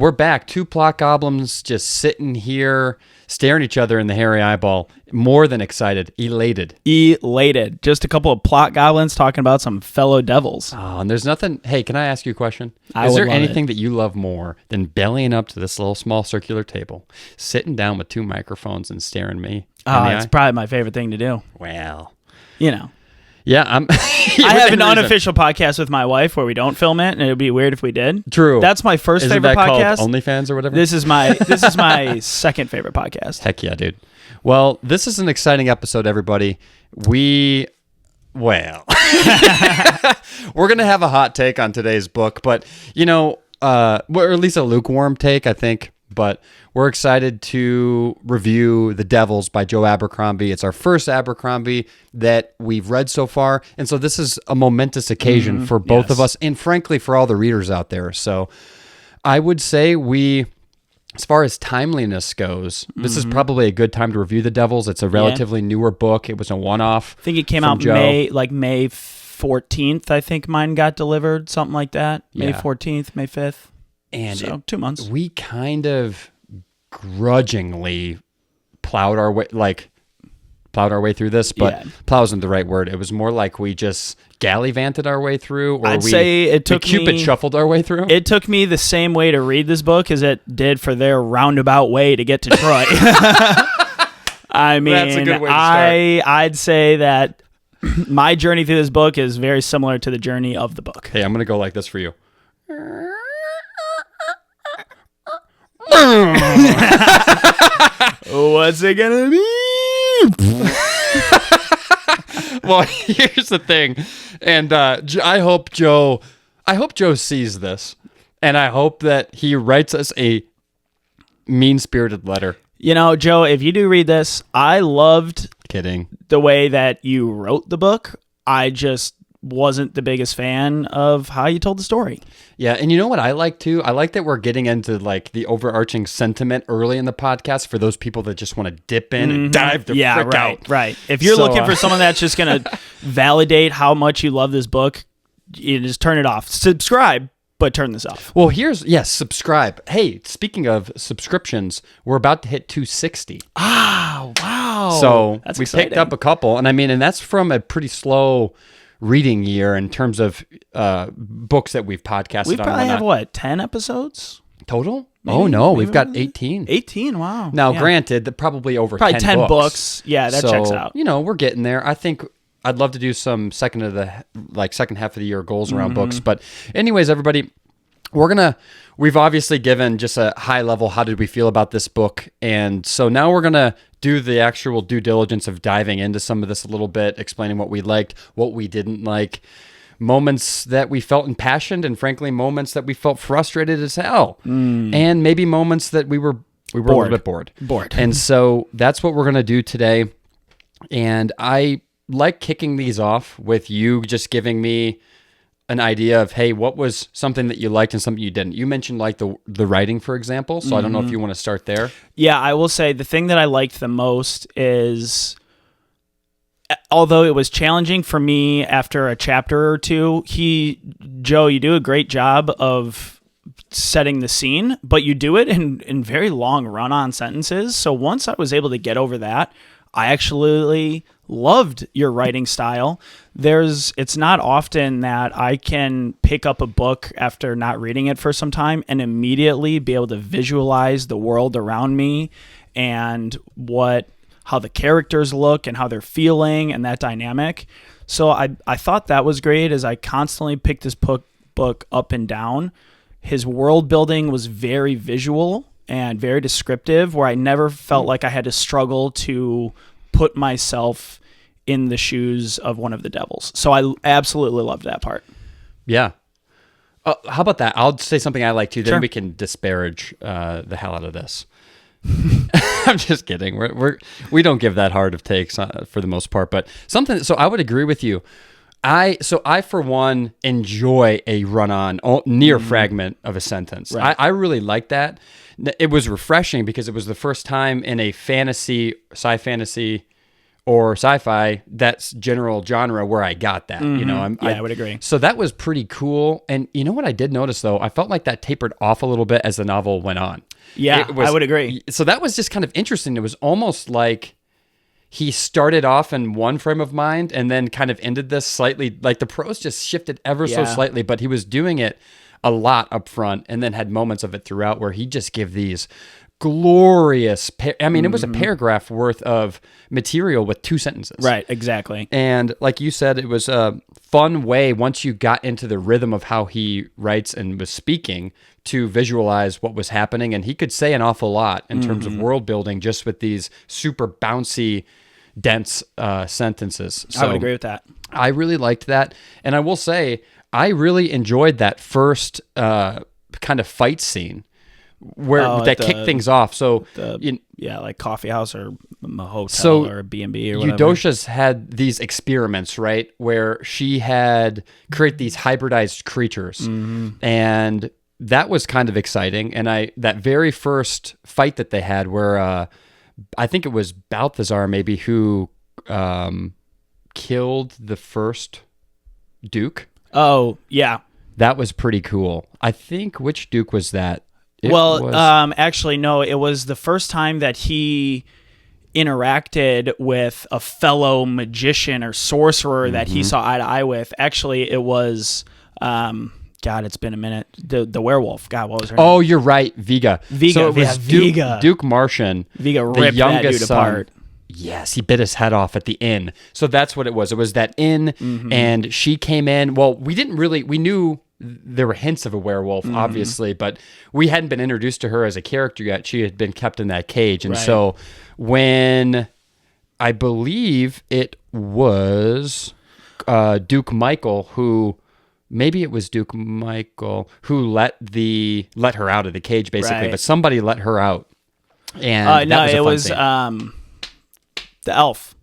We're back. Two plot goblins just sitting here, staring each other in the hairy eyeball. More than excited. Elated. Just a couple of plot goblins talking about some fellow devils. Oh, and there's nothing. Hey, can I ask you a question? I Is would there love anything it. that you love more than bellying up to this little small circular table, sitting down with two microphones and staring me in the It's eye? probably my favorite thing to do. Well, You know. yeah, I'm. I have an unofficial podcast with my wife where we don't film it, and it would be weird if we did. True. That's my first Isn't favorite that podcast. called OnlyFans or whatever? This is my second favorite podcast. Heck yeah, dude. Well, this is an exciting episode, everybody. We're going to have a hot take on today's book, but, or at least a lukewarm take, I think. But we're excited to review The Devils by Joe Abercrombie. It's our first Abercrombie that we've read so far. And so this is a momentous occasion for both of us and, frankly, for all the readers out there. So I would say as far as timeliness goes, this is probably a good time to review The Devils. It's a relatively newer book. It was a one-off. I think it came out May 14th, I think mine got delivered, something like that. May 14th, May 5th. And so 2 months. We kind of grudgingly plowed our way through this, but plow isn't the right word. It was more like we just gallivanted our way through, or I'd say it took Cupid shuffled our way through. It took me the same way to read this book as it did for their roundabout way to get to Troy. I mean, that's a good way to start. I'd say that my journey through this book is very similar to the journey of the book. Hey, I'm going to go like this for you. What's it gonna be? Well, here's the thing, and I hope Joe sees this, and I hope that he writes us a mean-spirited letter. Joe, if you do read this, I loved the way that you wrote the book. I just wasn't the biggest fan of how you told the story. Yeah, and you know what I like too? I like that we're getting into like the overarching sentiment early in the podcast for those people that just want to dip in and dive the frick out. Right. If you're looking for someone that's just going to validate how much you love this book, you just turn it off. Subscribe, but turn this off. Well, subscribe. Hey, speaking of subscriptions, we're about to hit 260. Ah, wow. So that's we exciting. picked up a couple, and that's from a pretty slow reading year in terms of books that we've podcasted on. We probably have 10 episodes total? Maybe, oh no, we've got 18. 18, wow. Now, granted, that probably over probably 10 books. Yeah, that checks out. We're getting there. I think I'd love to do some second half of the year goals around books. But anyways, everybody, we've obviously given just a high level, how did we feel about this book? And so now we're going to do the actual due diligence of diving into some of this a little bit, explaining what we liked, what we didn't like, moments that we felt impassioned, and frankly, moments that we felt frustrated as hell. And maybe moments that we were a little bit bored. And so that's what we're going to do today. And I like kicking these off with you just giving me an idea of, hey, what was something that you liked and something you didn't? You mentioned like the writing, for example. So I don't know if you want to start there. Yeah, I will say the thing that I liked the most is, although it was challenging for me after a chapter or two, Joe, you do a great job of setting the scene, but you do it in very long run-on sentences. So once I was able to get over that, I actually loved your writing style. It's not often that I can pick up a book after not reading it for some time and immediately be able to visualize the world around me and how the characters look and how they're feeling and that dynamic. So I thought that was great as I constantly picked this book up and down. His world building was very visual and very descriptive, where I never felt like I had to struggle to put myself in the shoes of one of the devils. So I absolutely loved that part. Yeah. How about that? I'll say something I like too. Then Sure. we can disparage the hell out of this. I'm just kidding. We don't give that hard of takes for the most part, but something. So I would agree with you. I for one enjoy a run-on near fragment of a sentence. Right. I really like that. It was refreshing because it was the first time in a fantasy, sci-fantasy, or sci-fi, that's general genre where I got that. You know, I would agree. So that was pretty cool. And you know what I did notice though? I felt like that tapered off a little bit as the novel went on. Yeah, I would agree. So that was just kind of interesting. It was almost like he started off in one frame of mind and then kind of ended this slightly, like the prose just shifted ever so slightly, but he was doing it a lot up front and then had moments of it throughout where he just give these glorious, it was a paragraph worth of material with 2 sentences. Right, exactly. And like you said, it was a fun way once you got into the rhythm of how he writes and was speaking to visualize what was happening. And he could say an awful lot in terms of world building just with these super bouncy, dense sentences. So I would agree with that. I really liked that. And I will say, I really enjoyed that first kind of fight scene where that kicked things off. So like coffee house or a hotel or a B&B or whatever. Eudocia's had these experiments, right, where she had create these hybridized creatures, and that was kind of exciting. And that very first fight that they had, where I think it was Balthazar maybe who killed the first Duke. Oh yeah, that was pretty cool. I think which Duke was that? Actually, no. It was the first time that he interacted with a fellow magician or sorcerer that he saw eye to eye with. Actually, it was, God, it's been a minute. The werewolf. God, what was her name? Oh, you're right. Vega. So it was Duke Martian. Vega ripped that dude apart. Yes, he bit his head off at the inn. So that's what it was. It was that inn, and she came in. Well, we knew there were hints of a werewolf, obviously, but we hadn't been introduced to her as a character yet. She had been kept in that cage. And so when I believe it was Duke Michael who let her out of the cage, basically, but somebody let her out. And it was the elf.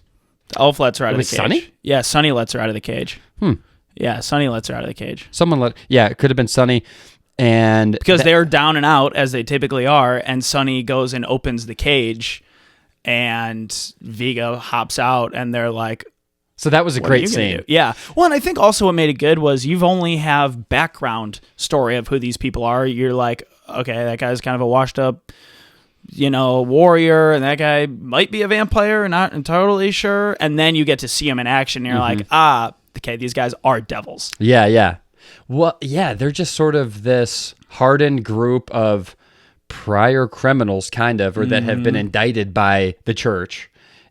The elf lets her out of the cage. Sonny? Yeah, Sonny lets her out of the cage. Yeah, Sonny lets her out of the cage. It could have been Sonny. And because they're down and out, as they typically are, and Sonny goes and opens the cage, and Vega hops out, and they're like... So that was a great scene. Yeah. Well, and I think also what made it good was you've only have background story of who these people are. You're like, okay, that guy's kind of a washed up, warrior, and that guy might be a vampire, not entirely sure. And then you get to see him in action, and you're like, okay, these guys are devils. Yeah. Well, yeah, they're just sort of this hardened group of prior criminals, kind of, or that have been indicted by the church,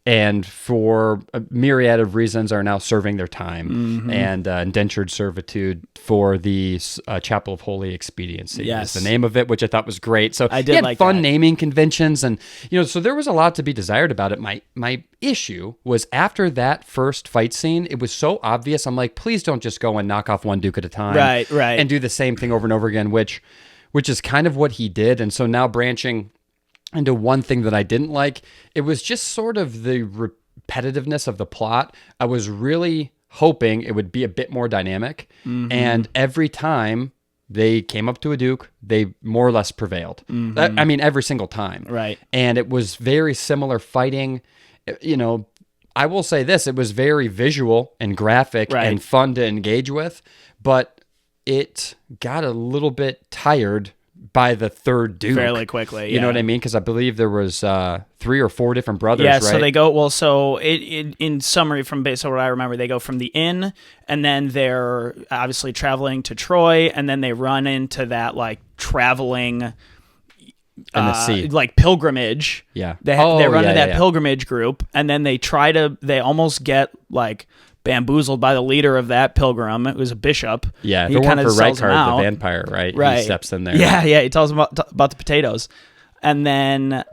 and for a myriad of reasons are now serving their time and indentured servitude for the Chapel of Holy Expediency. Yes, is the name of it, which I thought was great. So I did like fun that. naming conventions, and so there was a lot to be desired about it. My issue was after that first fight scene, it was so obvious. I'm like, please don't just go and knock off one Duke at a time, right, and do the same thing over and over again, which is kind of what he did. And so now branching into one thing that I didn't like, it was just sort of the repetitiveness of the plot. I was really hoping it would be a bit more dynamic, and every time they came up to a Duke, they more or less prevailed. Every single time. Right. And it was very similar fighting. I will say this, it was very visual and graphic and fun to engage with, but it got a little bit tired by the third Duke. Fairly quickly, You know what I mean? Because I believe there was 3 or 4 different brothers, yeah, right? so they go, in summary, based on what I remember, they go from the inn, and then they're obviously traveling to Troy, and then they run into that, traveling... And the sea. Pilgrimage. Yeah. They run into that pilgrimage group, and then they almost get, bamboozled by the leader of that pilgrim. It was a bishop. Yeah, if it weren't for Rykard, the vampire, right? He steps in there. Yeah, he tells him about the potatoes. And then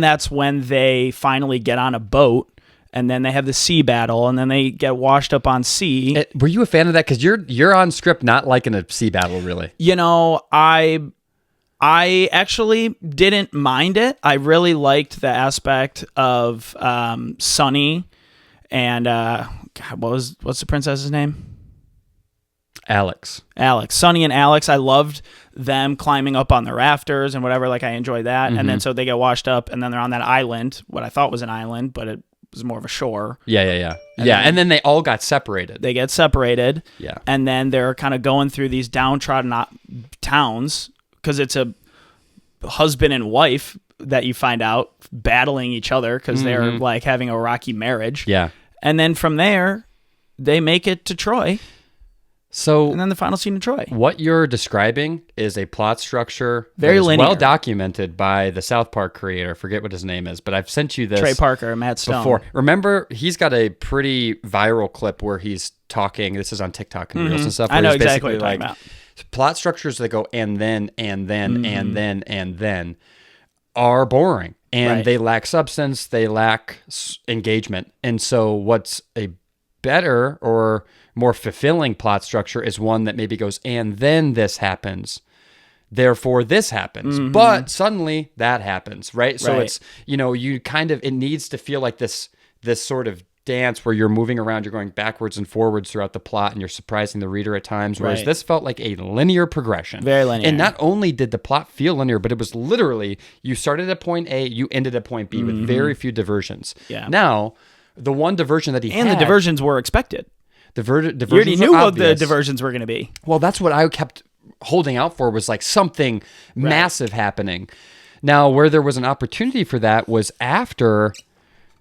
that's when they finally get on a boat, and then they have the sea battle, and then they get washed up on sea. Were you a fan of that? Because you're on script not liking a sea battle, really. I actually didn't mind it. I really liked the aspect of Sonny and what's the princess's name? Alex. Sonny and Alex. I loved them climbing up on the rafters and whatever. I enjoyed that. And then so they get washed up, and then they're on that island, what I thought was an island, but it was more of a shore. Yeah. And then they all got separated. They get separated. Yeah. And then they're kind of going through these downtrodden towns because it's a husband and wife that you find out battling each other because they're like having a rocky marriage. Yeah. And then from there, they make it to Troy. So, and then the final scene of Troy. What you're describing is a plot structure very that is linear, well documented by the South Park creator. I forget what his name is, but I've sent you this. Trey Parker, Matt Stone. Before. Remember, he's got a pretty viral clip where he's talking. This is on TikTok and Reels and stuff. I know exactly what you're talking about. Plot structures that go and then are boring, and they lack substance. They lack engagement. And so, what's a better or more fulfilling plot structure is one that maybe goes, and then this happens, therefore this happens, but suddenly that happens, right? So it's, you kind of, it needs to feel like this sort of dance where you're moving around, you're going backwards and forwards throughout the plot, and you're surprising the reader at times, whereas this felt like a linear progression. Very linear. And not only did the plot feel linear, but it was literally, you started at point A, you ended at point B with very few diversions. Yeah. Now, the one diversion that he had... And the diversions were expected. Diversions you already knew what the obvious. Diversions were going to be. Well, that's what I kept holding out for, was like something massive happening. Now, where there was an opportunity for that was after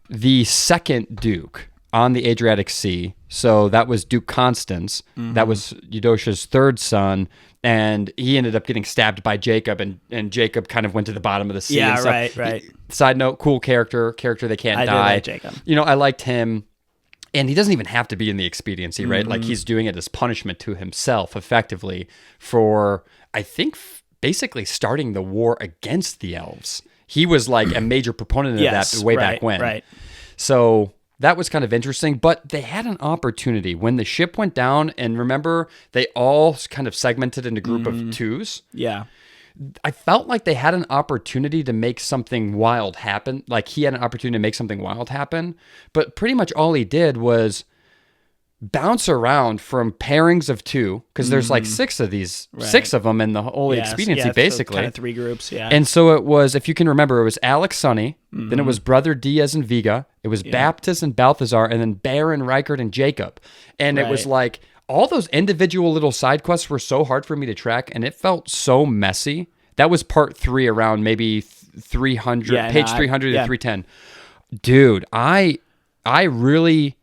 the second Duke on the Adriatic Sea. So that was Duke Constans. That was Eudocia's third son. And he ended up getting stabbed by Jacob, and Jacob kind of went to the bottom of the sea. Yeah, and right. Side note, cool character they can't die. I like Jacob. I liked him. And he doesn't even have to be in the expediency, right? Like, he's doing it as punishment to himself, effectively, for, I think, basically starting the war against the Elves. He was like a major proponent of that way back when. Right. So that was kind of interesting, but they had an opportunity when the ship went down, and remember, they all kind of segmented into a group of twos. Yeah. I felt like they had an opportunity to make something wild happen. Like, he had an opportunity to make something wild happen, but pretty much all he did was bounce around from pairings of two, because there's like six of them in the whole expediency, basically. So kind of three groups, yeah. And so it was, if you can remember, it was Alex Sonny, then it was Brother Diaz and Viga, it was Baptist and Balthazar, and then Baron, Reichert, and Jacob. And it was like, all those individual little side quests were so hard for me to track, and it felt so messy. That was part 3, around maybe 300, page 300 to 310. Dude, I really,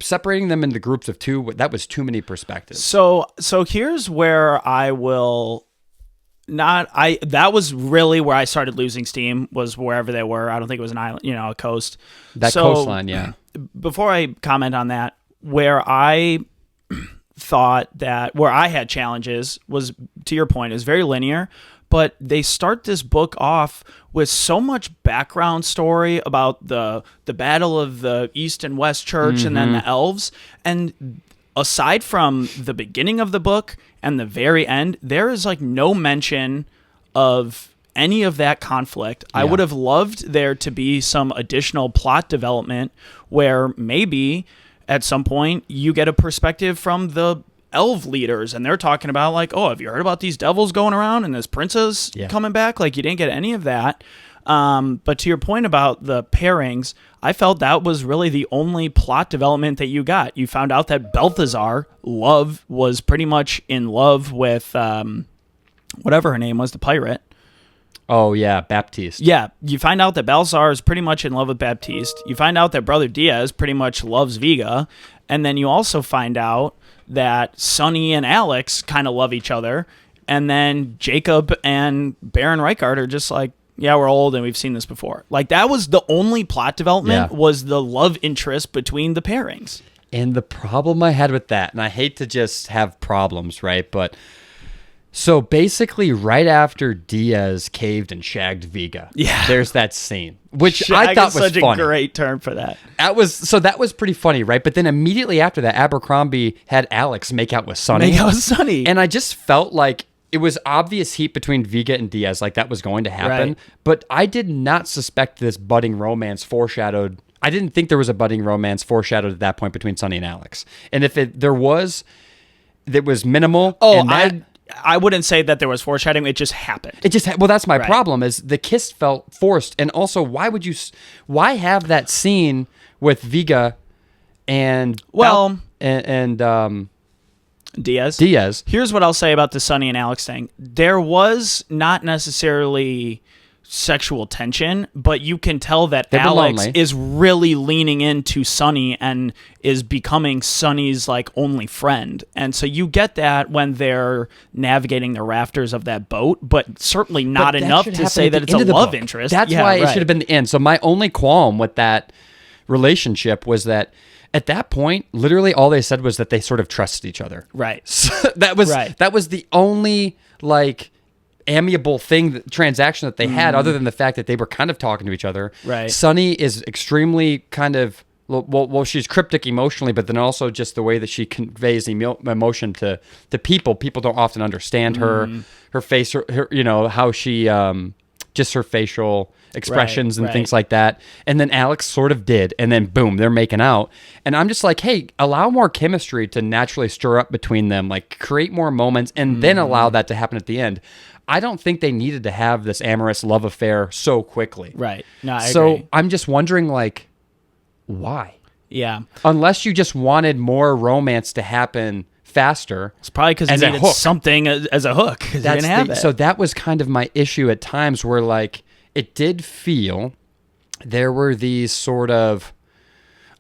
separating them into groups of 2, that was too many perspectives. So here's where I will that was really where I started losing steam, was wherever they were. I don't think it was an island, a coast. That coastline, yeah. Before I comment on that, where I thought that where I had challenges was, to your point, is very linear, but they start this book off with so much background story about the battle of the East and West Church and then the Elves. And aside from the beginning of the book and the very end, there is like no mention of any of that conflict. I would have loved there to be some additional plot development where maybe at some point you get a perspective from the elf leaders, and they're talking about like, oh, have you heard about these devils going around and this princess coming back? Like, you didn't get any of that. But to your point about the pairings, I felt that was really the only plot development that you got. You found out that Balthazar was pretty much in love with whatever her name was, the pirate. Oh, yeah, Baptiste. Yeah, you find out that Balthazar is pretty much in love with Baptiste. You find out that Brother Diaz pretty much loves Viga. And then you also find out that Sonny and Alex kind of love each other. And then Jacob and Baron Reichert are just like, yeah, we're old and we've seen this before. Like, that was the only plot development, was the love interest between the pairings. And the problem I had with that, and I hate to just have problems, right? But so basically, right after Diaz caved and shagged Viga, there's that scene, which I thought was such funny. A great term for that. That was pretty funny, right? But then immediately after that, Abercrombie had Alex make out with Sonny. And I just felt like it was obvious heat between Viga and Diaz, like that was going to happen. Right. But I did not suspect this budding romance foreshadowed. I didn't think there was a budding romance foreshadowed at that point between Sonny and Alex. And if there was minimal. Oh, I wouldn't say that there was foreshadowing. It just happened. Well, that's my problem is the kiss felt forced. And also, why have that scene with Viga and Diaz? Here's what I'll say about the Sonny and Alex thing. There was not necessarily sexual tension, but you can tell that Alex is really leaning into Sonny and is becoming Sonny's like only friend. And so you get that when they're navigating the rafters of that boat, but certainly not enough to say that it's a love interest. That's why it should have been the end. So my only qualm with that relationship was that at that point, literally all they said was that they sort of trusted each other. Right. So that was the only like amiable transaction that they had, other than the fact that they were kind of talking to each other. Right. Sunny is extremely kind of she's cryptic emotionally, but then also just the way that she conveys emotion to people. People don't often understand her face, her how she just her facial expressions and things like that. And then Alex sort of did, and then boom, they're making out. And I'm just like, hey, allow more chemistry to naturally stir up between them, like create more moments, and then allow that to happen at the end. I don't think they needed to have this amorous love affair so quickly. Right. No, I agree. So I'm just wondering, like, why? Yeah. Unless you just wanted more romance to happen faster. It's probably because they needed something as a hook. So that was kind of my issue at times, where like it did feel there were these sort of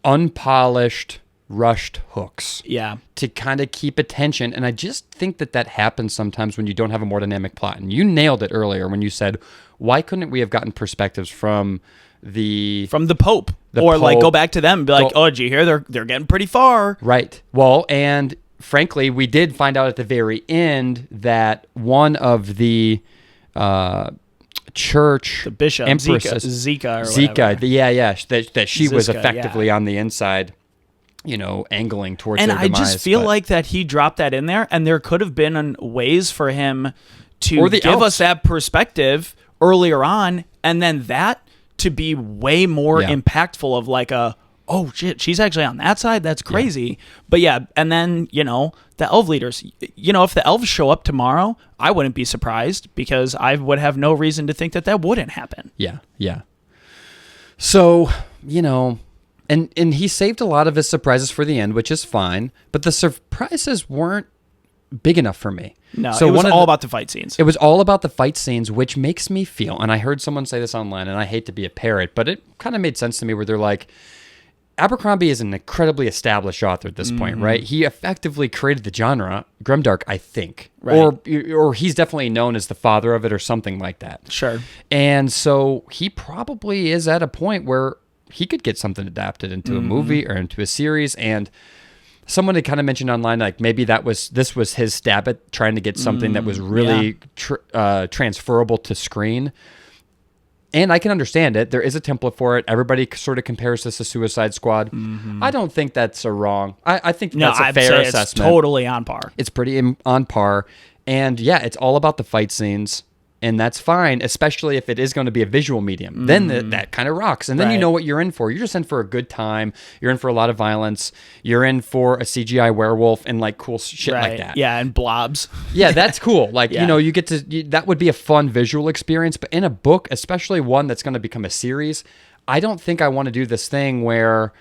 unpolished, rushed hooks. Yeah. To kind of keep attention. And I just think that happens sometimes when you don't have a more dynamic plot. And you nailed it earlier when you said, why couldn't we have gotten perspectives from the Pope? Like go back to them and be like, oh, did you hear they're getting pretty far? Right. Well, and frankly, we did find out at the very end that one of the church, the bishop, Zika, that she was effectively on the inside, angling towards their demise. And I just feel like that he dropped that in there, and there could have been ways for him to give us that perspective earlier on, and then that to be way more impactful of like oh shit, she's actually on that side. That's crazy. Yeah. But yeah, and then, the elf leaders, if the elves show up tomorrow, I wouldn't be surprised, because I would have no reason to think that wouldn't happen. Yeah. Yeah. So, and he saved a lot of his surprises for the end, which is fine, but the surprises weren't big enough for me. No, so it was all about the fight scenes. It was all about the fight scenes, which makes me feel, and I heard someone say this online, and I hate to be a parrot, but it kind of made sense to me, where they're like, Abercrombie is an incredibly established author at this point, right? He effectively created the genre, Grimdark, I think. Right. Or he's definitely known as the father of it or something like that. Sure. And so he probably is at a point where he could get something adapted into a movie or into a series. And someone had kind of mentioned online, like maybe this was his stab at trying to get something that was really transferable to screen. And I can understand it. There is a template for it. Everybody sort of compares this to Suicide Squad. I don't think that's wrong. I think that's a fair assessment. It's totally on par. It's pretty on par. And yeah, it's all about the fight scenes. And that's fine, especially if it is going to be a visual medium. Then that kind of rocks. And then you know what you're in for. You're just in for a good time. You're in for a lot of violence. You're in for a CGI werewolf and like cool shit like that. Yeah, and blobs. Yeah, that's cool. Like, you get to, that would be a fun visual experience. But in a book, especially one that's going to become a series, I don't think I want to do this thing where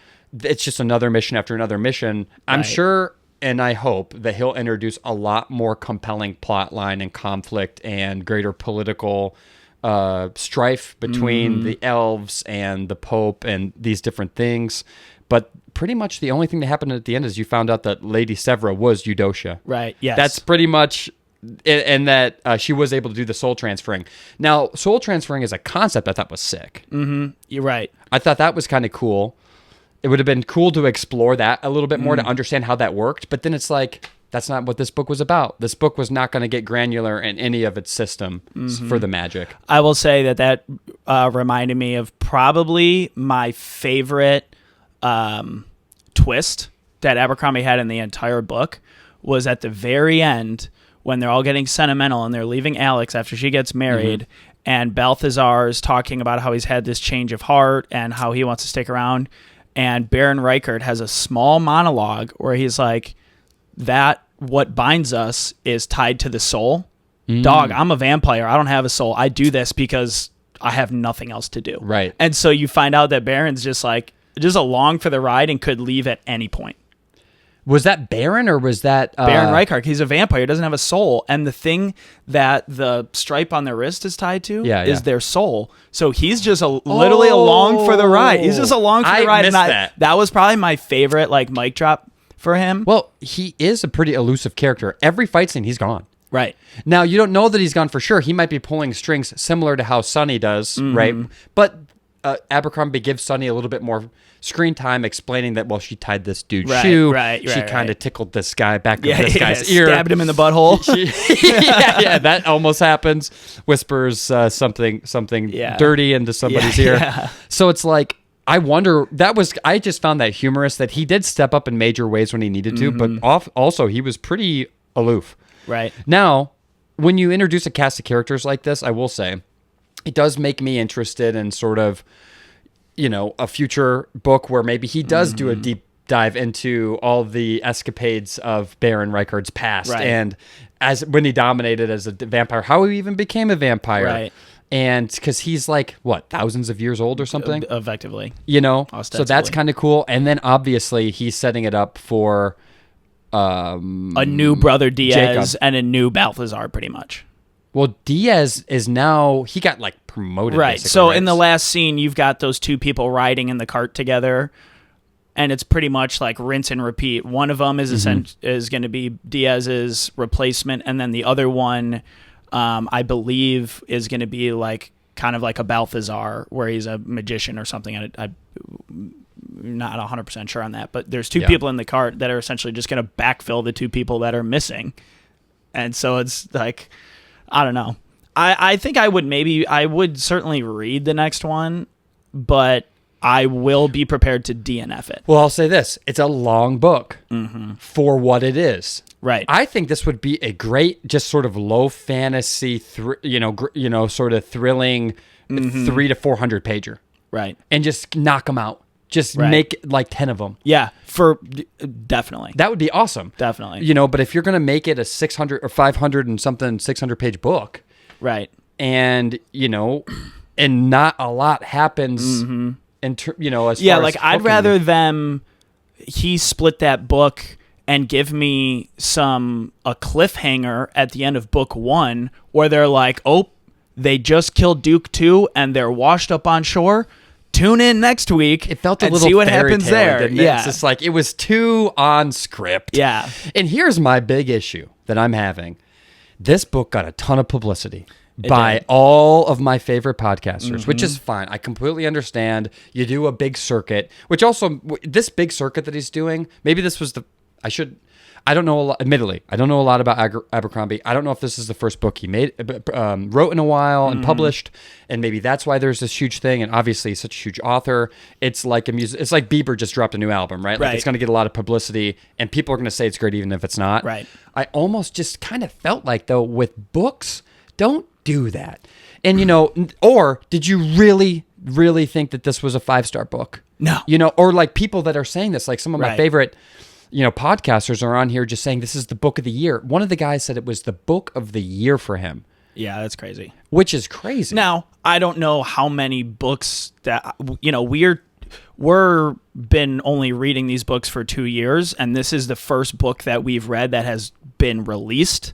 it's just another mission after another mission. I'm sure, and I hope that he'll introduce a lot more compelling plot line and conflict and greater political strife between the elves and the Pope and these different things. But pretty much the only thing that happened at the end is you found out that Lady Severa was Eudocia. Right, yes. That's pretty much, and that she was able to do the soul transferring. Now, soul transferring as a concept I thought was sick. You're right. I thought that was kind of cool. It would have been cool to explore that a little bit more to understand how that worked. But then it's like, that's not what this book was about. This book was not going to get granular in any of its system for the magic. I will say that reminded me of probably my favorite twist that Abercrombie had in the entire book was at the very end when they're all getting sentimental and they're leaving Alex after she gets married. And Balthazar is talking about how he's had this change of heart and how he wants to stick around. And Baron Reichert has a small monologue where he's like, that what binds us is tied to the soul. Dog, I'm a vampire. I don't have a soul. I do this because I have nothing else to do. Right. And so you find out that Baron's just along for the ride and could leave at any point. Was that Baron or was that... Baron Reichard. He's a vampire. He doesn't have a soul. And the thing that the stripe on their wrist is tied to is their soul. So he's just literally along for the ride. He's just along for the ride. Missed that. That was probably my favorite mic drop for him. Well, he is a pretty elusive character. Every fight scene, he's gone. Right. Now, you don't know that he's gone for sure. He might be pulling strings similar to how Sonny does, right? But Abercrombie gives Sonny a little bit more screen time explaining that, well, she tied this dude's shoe. She kind of tickled this guy back of this guy's ear. Stabbed him in the butthole. That almost happens. Whispers something dirty into somebody's ear. Yeah. So it's like, I wonder, I just found that humorous that he did step up in major ways when he needed to, but also he was pretty aloof. Right. Now, when you introduce a cast of characters like this, I will say, it does make me interested in sort of, a future book where maybe he does do a deep dive into all the escapades of Baron Reichard's past. Right. And when he dominated as a vampire, how he even became a vampire. Right. And because he's thousands of years old or something? Effectively. So that's kind of cool. And then obviously he's setting it up for... a new brother Diaz Jacob. And a new Balthazar, pretty much. Well, Diaz is now, he got promoted. Right. So in the last scene, you've got those two people riding in the cart together, and it's pretty much rinse and repeat. One of them is going to be Diaz's replacement, and then the other one, I believe, is going to be kind of like a Balthazar, where he's a magician or something. I'm not 100% sure on that, but there's two people in the cart that are essentially just going to backfill the two people that are missing. And so it's I don't know. I think I would certainly read the next one, but I will be prepared to DNF it. Well, I'll say this. It's a long book for what it is. Right. I think this would be a great, just sort of low fantasy, sort of thrilling 300 to 400 pager. Right. And just knock them out. Just make 10 of them. Yeah, definitely. That would be awesome. Definitely. But if you're going to make it a 600 or 500 and something 600 page book. Right. And, and not a lot happens as far as I'd rather he split that book and give me a cliffhanger at the end of book 1 where they're they just killed Duke 2 and they're washed up on shore. Tune in next week. It felt a little see what happens there. Didn't it? Yeah, it's just it was too on script. Yeah, and here's my big issue that I'm having: this book got a ton of publicity by all of my favorite podcasters, which is fine. I completely understand. You do a big circuit, which also this big circuit that he's doing. Maybe this was I don't know a lot. Admittedly, I don't know a lot about Abercrombie. I don't know if this is the first book he wrote in a while and published, and maybe that's why there's this huge thing. And obviously, he's such a huge author. It's like it's like Bieber just dropped a new album, right? It's going to get a lot of publicity, and people are going to say it's great even if it's not. Right. I almost just kind of felt though with books, don't do that. And or did you really think that this was a 5-star book? No. Or people that are saying this, some of my favorite. Podcasters are on here just saying this is the book of the year. One of the guys said it was the book of the year for him. Yeah, that's crazy. Which is crazy. Now, I don't know how many books that, we're been only reading these books for 2 years, and this is the first book that we've read that has been released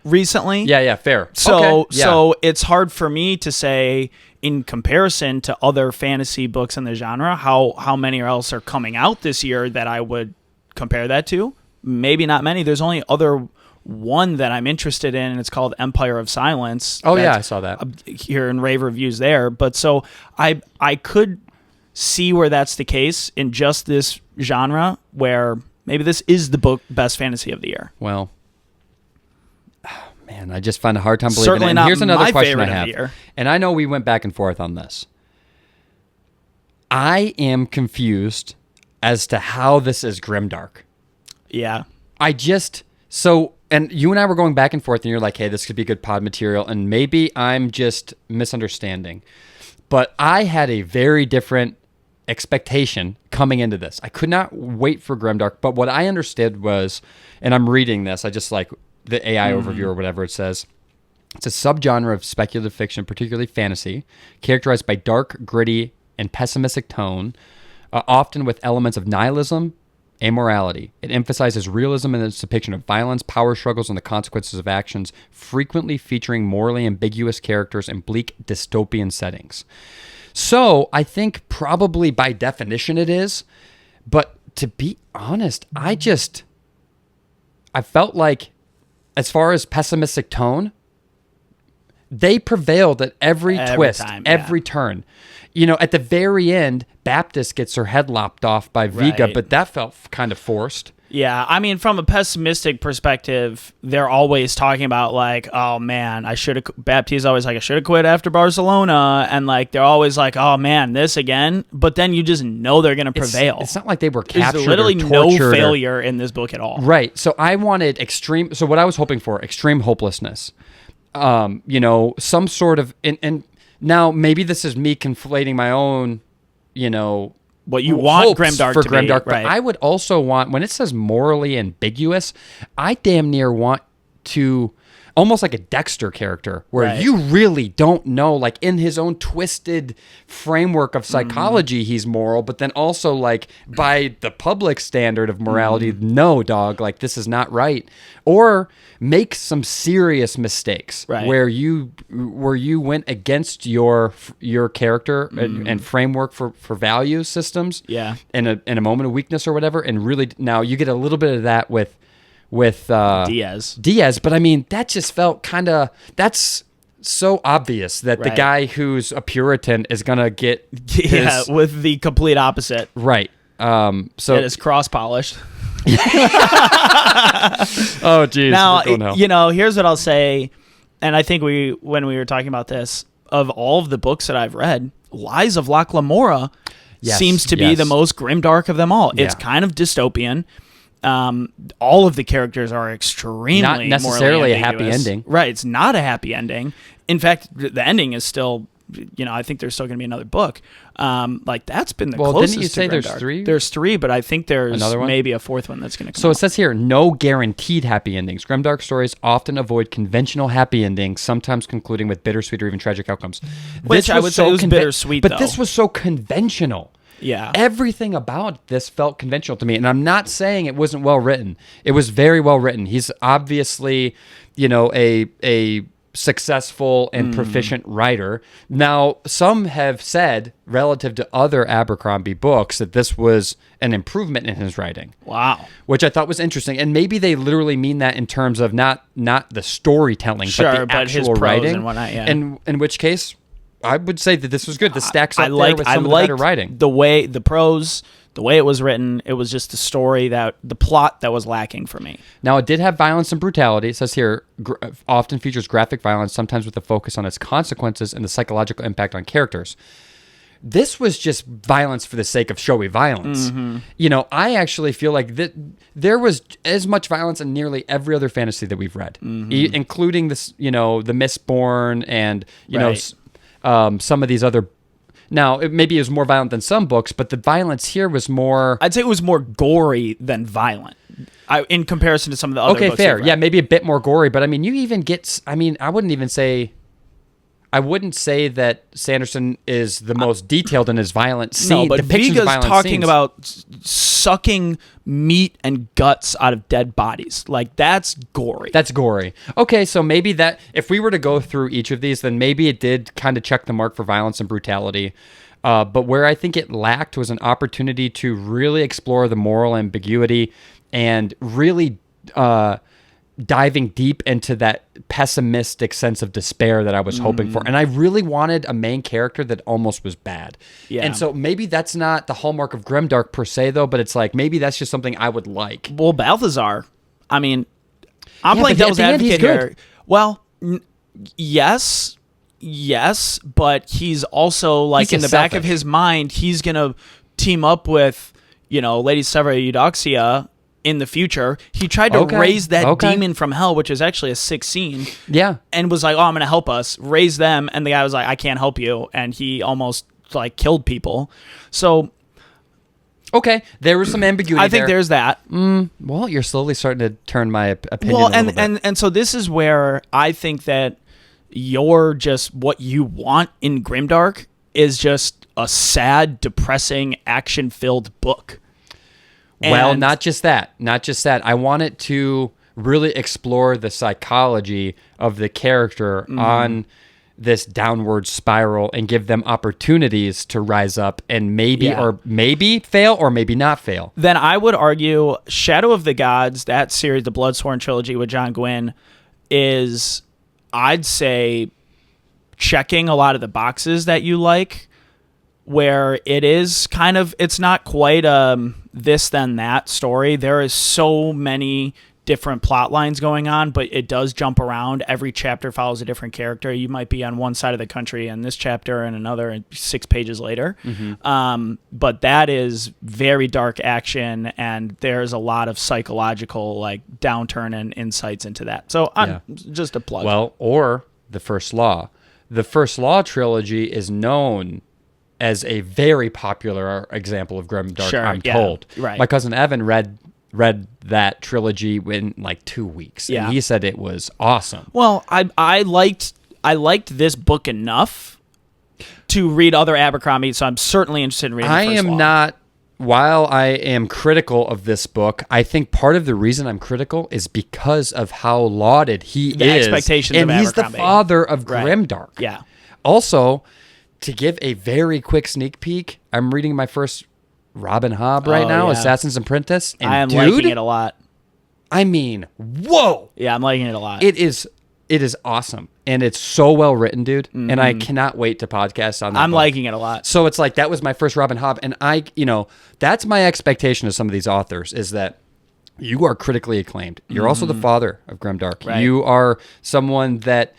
recently. Yeah, fair. So it's hard for me to say in comparison to other fantasy books in the genre how many else are coming out this year that I would compare that to. Maybe not many. There's only one that I'm interested in, and it's called Empire of Silence. Oh yeah, I saw that here in rave reviews there. But so I could see where that's the case in just this genre, where maybe this is the best fantasy of the year. Well, man, I just find a hard time believing Certainly it. And not here's another my question I favorite of have, the year. And I know we went back and forth on this. I am confused as to how this is Grimdark. Yeah. And you and I were going back and forth, and you're like, hey, this could be good pod material, and maybe I'm just misunderstanding. But I had a very different expectation coming into this. I could not wait for Grimdark, but what I understood was, and I'm reading this, I just like the AI overview or whatever it says. It's a subgenre of speculative fiction, particularly fantasy, characterized by dark, gritty, and pessimistic tone, often with elements of nihilism, amorality. It emphasizes realism in its depiction of violence, power struggles, and the consequences of actions, frequently featuring morally ambiguous characters and bleak dystopian settings. So I think probably by definition it is, but to be honest, I felt like as far as pessimistic tone, they prevailed at every twist, every turn. You know, at the very end, Baptist gets her head lopped off by Vega, but that felt kind of forced. Yeah, I mean, from a pessimistic perspective, they're always talking about like, oh man, Baptiste's always like, I should have quit after Barcelona, and like they're always like, oh man, this again. But then you just know they're going to prevail. It's not like they were captured. There's literally or no tortured failure in this book at all. Right. So I wanted extreme. So what I was hoping for, extreme hopelessness. You know, some sort of, and now maybe this is me conflating my own, you know, what you want Grimdark for to Grimdark, be, right? But I would also want, when it says morally ambiguous, I damn near want to, almost like a Dexter character, where you really don't know, like in his own twisted framework of psychology, he's moral, but then also like by the public standard of morality, no, dog, like this is not right. Or make some serious mistakes where you went against your character and framework for value systems in a moment of weakness or whatever, and really now you get a little bit of that with Diaz, but I mean that just felt kind of, that's so obvious that the guy who's a Puritan is gonna get with the complete opposite, so it is cross polished. Oh geez. Now you know, here's what I'll say, and I think when we were talking about this, of all of the books that I've read, Lies of Locke Lamora seems to be the most grimdark of them all. It's kind of dystopian. All of the characters are extremely not necessarily a happy ending. Right, it's not a happy ending. In fact, the ending is still, you know, I think there's still going to be another book. Like that's been the closest. Didn't you say to there's three? There's three, but I think there's another one? Maybe a fourth one that's going to come. So out. it says here, no guaranteed happy endings. Grimdark stories often avoid conventional happy endings, sometimes concluding with bittersweet or even tragic outcomes. Which I would say was bittersweet, but this was so conventional. Yeah. Everything about this felt conventional to me. And I'm not saying it wasn't well written. It was very well written. He's obviously, you know, a successful and proficient writer. Now, some have said, relative to other Abercrombie books, that this was an improvement in his writing. Wow. Which I thought was interesting. And maybe they literally mean that in terms of not the storytelling, but the actual his writing. And whatnot, And in which case, I would say that this was good. This stacks up there with some of the better writing. The way the prose, the way it was written, it was just the story, the plot that was lacking for me. Now, it did have violence and brutality. It says here, often features graphic violence, sometimes with a focus on its consequences and the psychological impact on characters. This was just violence for the sake of showy violence. You know, I actually feel like there was as much violence in nearly every other fantasy that we've read, including this, you know, the Mistborn and, you know, some of these other. Now, maybe it was more violent than some books, but the violence here was more. I'd say it was more gory than violent, in comparison to some of the other books. Okay, fair. Yeah, maybe a bit more gory, but I mean, you even get. I mean, I wouldn't say that Sanderson is the most detailed in his violent scene. No, but Viga's talking about sucking meat and guts out of dead bodies. Like, that's gory. That's gory. Okay, so maybe that, if we were to go through each of these, then maybe it did kind of check the mark for violence and brutality. But where I think it lacked was an opportunity to really explore the moral ambiguity and really diving deep into that pessimistic sense of despair that I was hoping for. And I really wanted a main character that almost was bad. Yeah. And so maybe that's not the hallmark of Grimdark per se, though, but it's like, maybe that's just something I would like. Well, Balthazar, I mean, I'm playing devil's advocate here. Well, yes, but he's also, like, in the back of his mind, he's going to team up with, you know, Lady Severa Eudoxia in the future. He tried to raise that demon from hell, which is actually a sick scene. Yeah. And was like, oh, I'm going to help us. Raise them. And the guy was like, I can't help you. And he almost like killed people. So Okay, there was some ambiguity. I think there's that. Well, you're slowly starting to turn my opinion. Well, a little bit. and so this is where I think that you're just what you want in Grimdark is just a sad, depressing, action-filled book. Well, And- not just that. Not just that. I want it to really explore the psychology of the character on this downward spiral and give them opportunities to rise up and maybe fail or maybe not fail. Then I would argue Shadow of the Gods, that series, the Bloodsworn trilogy with John Gwynne, is, I'd say, checking a lot of the boxes that you like, where it is kind of, it's not quite this then that story. There is so many different plot lines going on, but it does jump around. Every chapter follows a different character. You might be on one side of the country in this chapter and another and 6 pages later. But that is very dark action, and there's a lot of psychological like downturn and insights into that. So I'm just a plug. Well, or The First Law. The First Law trilogy is known as a very popular example of Grimdark, Sure, I'm yeah, told. right. My cousin Evan read that trilogy in like 2 weeks, Yeah. and he said it was awesome. Well, I liked this book enough to read other Abercrombie, so I'm certainly interested in reading I the First am Law. not. While I am critical of this book, I think part of the reason I'm critical is because of how lauded he The is. expectations and of he's the Abercrombie. father of Right. Grimdark. Yeah. Also, to give a very quick sneak peek, I'm reading my first Robin Hobb right now, yeah. Assassin's Apprentice. And I am dude, liking it a lot. I mean, whoa! Yeah, I'm liking it a lot. It is awesome. And it's so well written, dude. And I cannot wait to podcast on that. I'm book. liking it a lot. So it's like, that was my first Robin Hobb. And that's my expectation of some of these authors, is that you are critically acclaimed. You're also the father of Grimdark. Right. You are someone that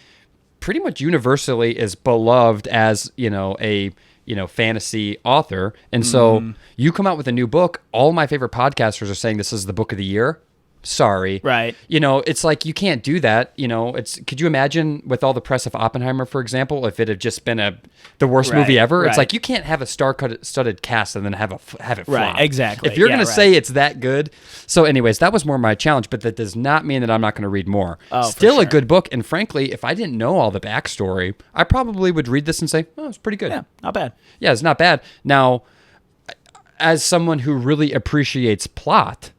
pretty much universally is beloved as, a fantasy author. And so you come out with a new book. All my favorite podcasters are saying this is the book of the year. Sorry. Right. It's like, you can't do that. Could you imagine with all the press of Oppenheimer, for example, if it had just been the worst Right, movie ever? It's right. like, you can't have a star-studded cast and then have it flop. Right, exactly. If you're Yeah, going to right. say it's that good. So anyways, that was more my challenge, but that does not mean that I'm not going to read more. Oh, for Still a sure. good book. And frankly, if I didn't know all the backstory, I probably would read this and say, oh, it's pretty good. Yeah, not bad. Yeah, it's not bad. Now, as someone who really appreciates plot,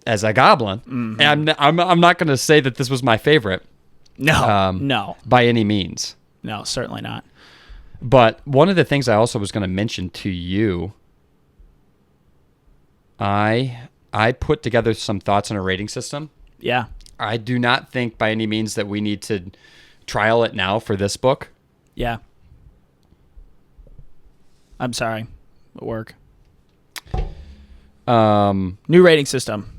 as a goblin, and I'm not going to say that this was my favorite No, no, by any means. no, certainly not. But one of the things I also was going to mention to you, I put together some thoughts on a rating system. Yeah. I do not think by any means that we need to trial it now for this book. Yeah. I'm sorry. At work. New rating system.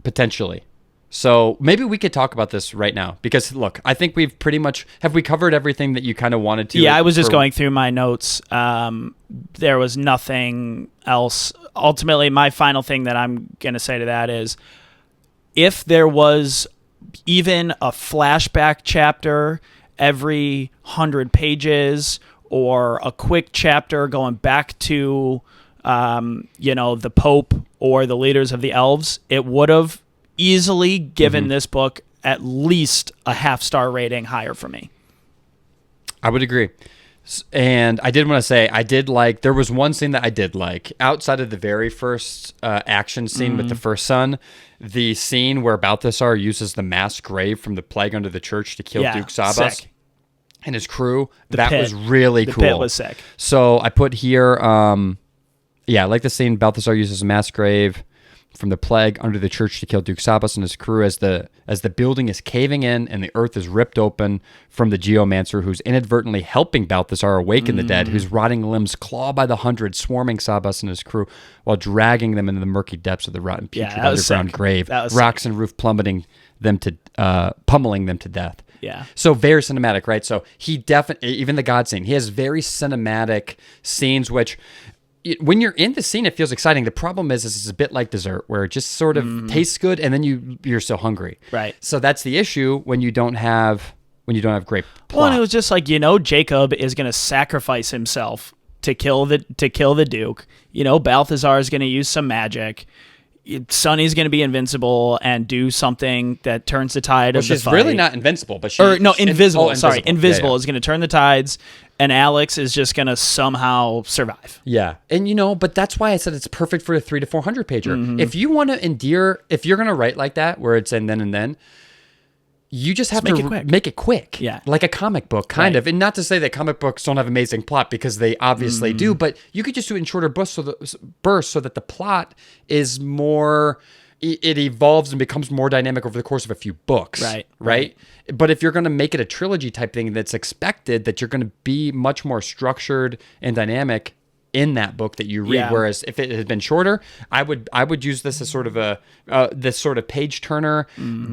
Potentially. So maybe we could talk about this right now, because look, I think we've pretty much, have we covered everything that you kind of wanted to? Yeah, I was just going through my notes. There was nothing else. Ultimately, my final thing that I'm going to say to that is, if there was even a flashback chapter every 100 pages, or a quick chapter going back to, the Pope or the leaders of the Elves, it would have easily given this book at least a 0.5-star rating higher for me. I would agree. And I did want to say, there was one scene that I did like, outside of the very first action scene with the first son, the scene where Balthazar uses the mass grave from the plague under the church to kill Duke Sabas sick. and his crew. The That pit. was really The cool. pit was sick. So I put here, I like the scene Balthazar uses a mass grave from the plague under the church to kill Duke Sabas and his crew as the building is caving in and the earth is ripped open from the geomancer who's inadvertently helping Balthazar awaken the dead, whose rotting limbs claw by the hundred, swarming Sabas and his crew while dragging them into the murky depths of the rotten putrid that was underground sick. grave, That was rocks and roof pummeling them to death. Yeah. So very cinematic, right? So he definitely, even the God scene, he has very cinematic scenes, which when you're in the scene, it feels exciting. The problem is it's a bit like dessert, where it just sort of tastes good, and then you're still hungry. Right. So that's the issue when you don't have great plot. Well, and it was just like, Jacob is going to sacrifice himself to kill the Duke. You know, Balthazar is going to use some magic. Sunny's going to be invincible and do something that turns the tide of the fight. She's really not invincible, but invisible. Sorry, invisible Yeah. is going to turn the tides, and Alex is just going to somehow survive. Yeah, and but that's why I said it's perfect for a 300 to 400 pager. Mm-hmm. If you want to endear, if you're going to write like that, where it's and then, you just have to make it quick. Yeah. Like a comic book, kind of. And not to say that comic books don't have amazing plot, because they obviously do, but you could just do it in shorter bursts so that the plot is more, it evolves and becomes more dynamic over the course of a few books. Right? But if you're going to make it a trilogy type thing, that's expected that you're going to be much more structured and dynamic in that book that you read. Yeah. Whereas if it had been shorter, I would use this as sort of this sort of page turner.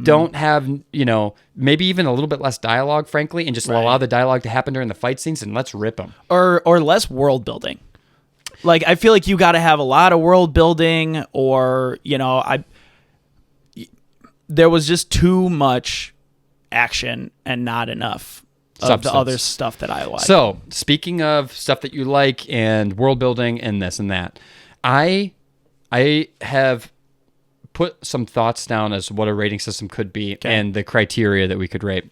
Don't have, maybe even a little bit less dialogue, frankly, and just allow the dialogue to happen during the fight scenes, and let's rip them. Or less world building. Like, I feel like you got to have a lot of world building, or, there was just too much action and not enough of the other stuff that I like. So, speaking of stuff that you like and world building and this and that, I have put some thoughts down as what a rating system could be and the criteria that we could rate.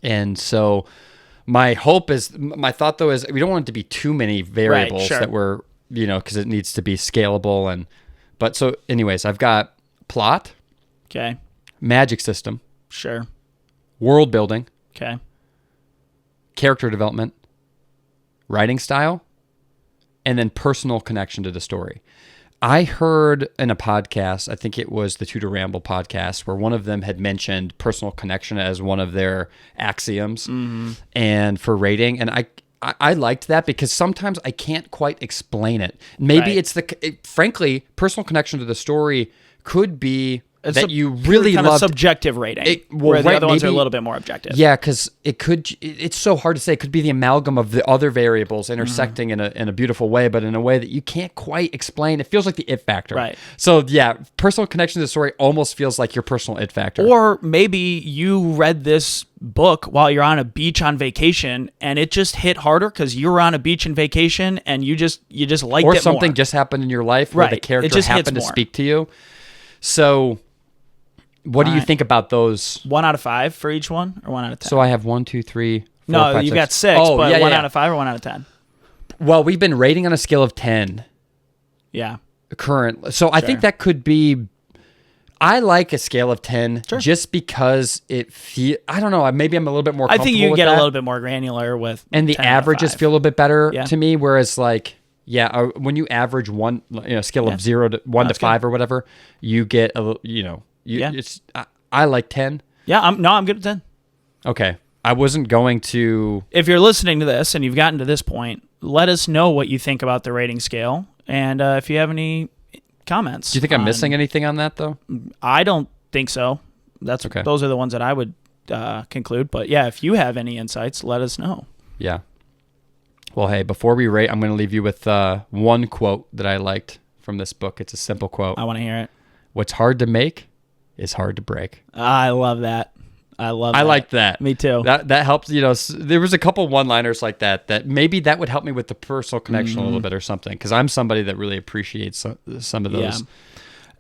And so my thought though is we don't want it to be too many variables that we're, because it needs to be scalable. But so anyways, I've got plot, magic system, world building, character development, writing style, and then personal connection to the story. I heard in a podcast, I think it was the Tudor Ramble podcast, where one of them had mentioned personal connection as one of their axioms and for rating. And I liked that because sometimes I can't quite explain it. Maybe frankly, personal connection to the story could be that you really kind love of subjective rating, where the other ones are a little bit more objective. Yeah, because it's so hard to say. It could be the amalgam of the other variables intersecting in a beautiful way, but in a way that you can't quite explain. It feels like the it factor. Right. So yeah, personal connection to the story almost feels like your personal it factor. Or maybe you read this book while you're on a beach on vacation, and it just hit harder because you were on a beach on vacation and you just liked it more. Or something just happened in your life where the character happened to speak to you. So what do you think about those? 1 out of 5 for each one, or 1 out of 10? So I have 1, 2, 3, 4, no, 5, you 6. got 6, but 1 out of 5 or 1 out of 10? Well, we've been rating on a scale of 10. Yeah. Current. So I think that could be. I like a scale of 10 just because I don't know. Maybe I'm a little bit more. I think you with get that. a little bit more granular with. And the averages feel a little bit better to me. Whereas when you average one, scale of 0 to 1 to 5 or whatever, you get a little, it's. I like 10. Yeah, I'm good at 10. Okay. I wasn't going to. If you're listening to this and you've gotten to this point, let us know what you think about the rating scale, and if you have any comments. Do you think I'm missing anything on that though? I don't think so. That's okay. Those are the ones that I would conclude. But yeah, if you have any insights, let us know. Yeah. Well, hey, before we rate, I'm going to leave you with one quote that I liked from this book. It's a simple quote. I want to hear it. What's hard to make is hard to break. I love that. I like that. Me too. That helps. There was a couple one-liners like that maybe that would help me with the personal connection a little bit or something, because I'm somebody that really appreciates some of those. Yeah.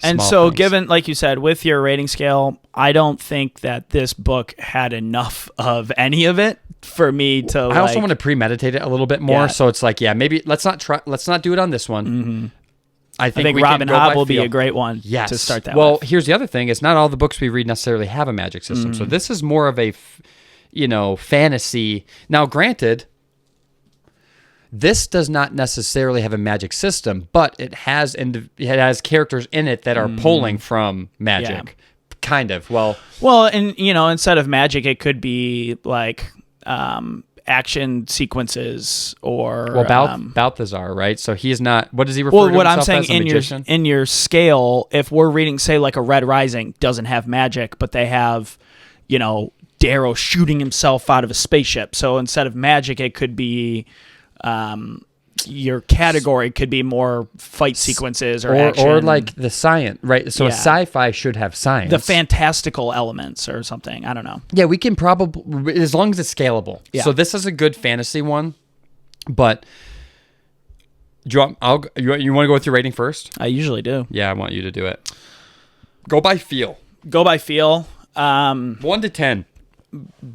And so, given, like you said, with your rating scale, I don't think that this book had enough of any of it for me to. I also want to premeditate it a little bit more, so it's like, maybe let's not do it on this one. Mm-hmm. I think Robin Hobb will be a great one to start that with. Well, here's the other thing. It's not all the books we read necessarily have a magic system. So this is more of a, fantasy. Now, granted, this does not necessarily have a magic system, but it has characters in it that are pulling from magic. Yeah. Kind of. Well, and, instead of magic, it could be like... action sequences or Balthazar, right? So he's not. What does he refer to himself I'm saying as, a magician? in your scale, if we're reading, say, like a Red Rising doesn't have magic, but they have, Darrow shooting himself out of a spaceship. So instead of magic, it could be. Your category could be more fight sequences or action. Or like the science, right? So a sci-fi should have science. The fantastical elements or something. I don't know. Yeah, we can probably, as long as it's scalable. Yeah. So this is a good fantasy one, but Do you want to go with your rating first? I usually do. Yeah, I want you to do it. Go by feel. Go by feel. 1 to 10.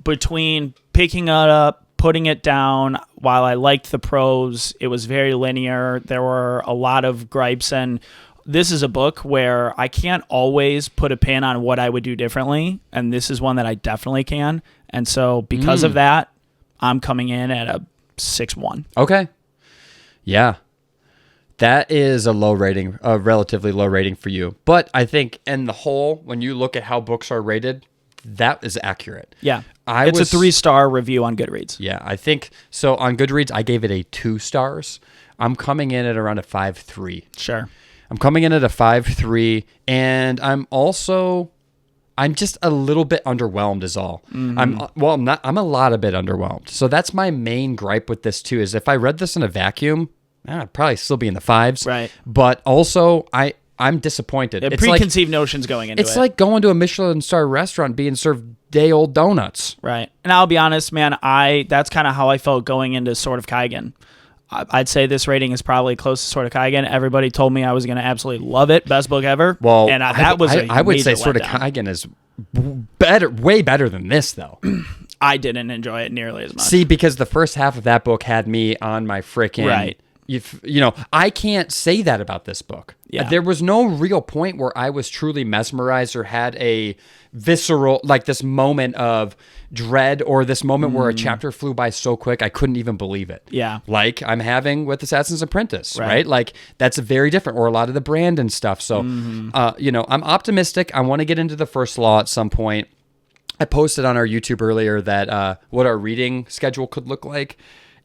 Between picking it up, putting it down, while I liked the prose, it was very linear. There were a lot of gripes, and this is a book where I can't always put a pin on what I would do differently, and this is one that I definitely can. And so because of that, I'm coming in at a 6.1. Okay. Yeah. That is a low rating, a relatively low rating for you. But I think in the whole, when you look at how books are rated, that is accurate. Yeah. It's a 3-star review on Goodreads. Yeah, I think so. On Goodreads, I gave it a 2 stars. I'm coming in at around a 5.3. Sure. I'm coming in at a 5.3, and I'm just a little bit underwhelmed is all. I'm a lot of bit underwhelmed. So that's my main gripe with this too, is if I read this in a vacuum, I'd probably still be in the 5s. Right. But also I'm disappointed. It's preconceived notions going into it. It's like going to a Michelin star restaurant being served day-old donuts. Right. And I'll be honest, man, that's kind of how I felt going into Sword of Kaigen. I'd say this rating is probably close to Sword of Kaigen. Everybody told me I was going to absolutely love it. Best book ever. Well, and I would say Sword of Kaigen is way better than this, though. I didn't enjoy it nearly as much. See, because the first half of that book had me on my freaking... Right. I can't say that about this book. Yeah. There was no real point where I was truly mesmerized or had a visceral, like this moment of dread or this moment where a chapter flew by so quick I couldn't even believe it. Yeah. Like I'm having with Assassin's Apprentice, right? Like that's very different, or a lot of the Brandon stuff. So, I'm optimistic. I want to get into the first law at some point. I posted on our YouTube earlier that what our reading schedule could look like.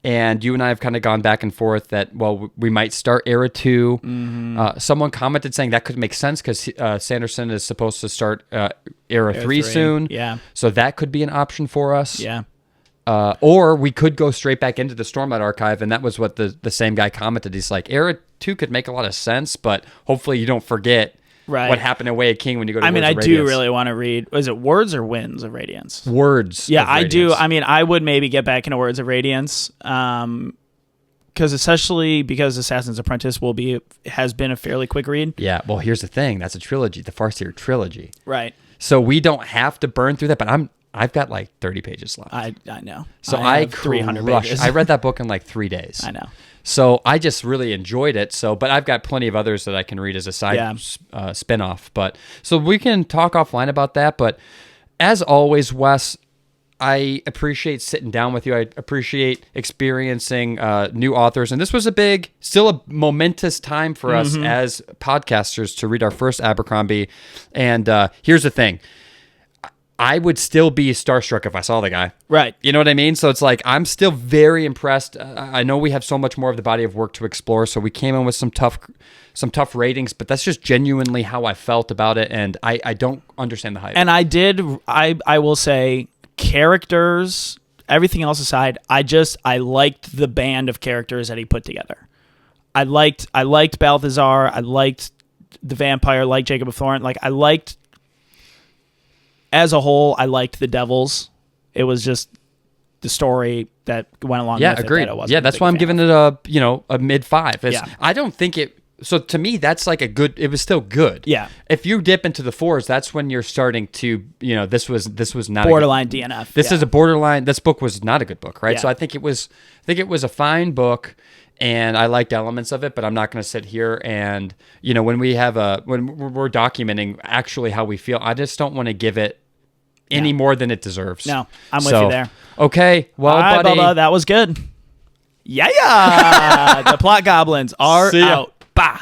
And you and I have kind of gone back and forth that, well, we might start Era 2. Someone commented saying that could make sense because Sanderson is supposed to start Era 3 soon. Yeah. So that could be an option for us. Yeah. Or we could go straight back into the Stormlight Archive, and that was what the same guy commented. He's like, Era 2 could make a lot of sense, but hopefully you don't forget what happened in Way of King when you go to Words of Radiance. do really want to read, was it Words or Winds of Radiance? Words. Yeah, I do. I mean, I would maybe get back into Words of Radiance, because especially because Assassin's Apprentice has been a fairly quick read. Yeah, well, here's the thing. That's a trilogy, the Farseer trilogy. Right. So we don't have to burn through that, but I've got like 30 pages left. I know. So I 300 pages. I read that book in like 3 days. I know. So I just really enjoyed it. So, but I've got plenty of others that I can read as a side spin-off. But so we can talk offline about that. But as always, Wes, I appreciate sitting down with you. I appreciate experiencing new authors. And this was still a momentous time for us as podcasters to read our first Abercrombie. And here's the thing. I would still be starstruck if I saw the guy. Right. You know what I mean? So it's like, I'm still very impressed. I know we have so much more of the body of work to explore, so we came in with some tough ratings, but that's just genuinely how I felt about it, and I don't understand the hype. And I will say, characters, everything else aside, I liked the band of characters that he put together. I liked Balthazar, I liked the vampire, I liked Jacob of Thorn, as a whole, I liked the Devils. It was just the story that went along with agreed. it. Agreed. Yeah, that's why I'm giving it a mid-5. I don't think it... So to me, that's like it was still good. Yeah. If you dip into the 4s, that's when you're starting to, this was not borderline DNF. This is a borderline... This book was not a good book, right? Yeah. So I think it was a fine book, and I liked elements of it, but I'm not going to sit here and, when we're documenting actually how we feel, I just don't want to give it any more than it deserves. No, I'm with you there. Okay, well, all right, buddy. Bubba, that was good. Yeah. The plot goblins are out. Bah.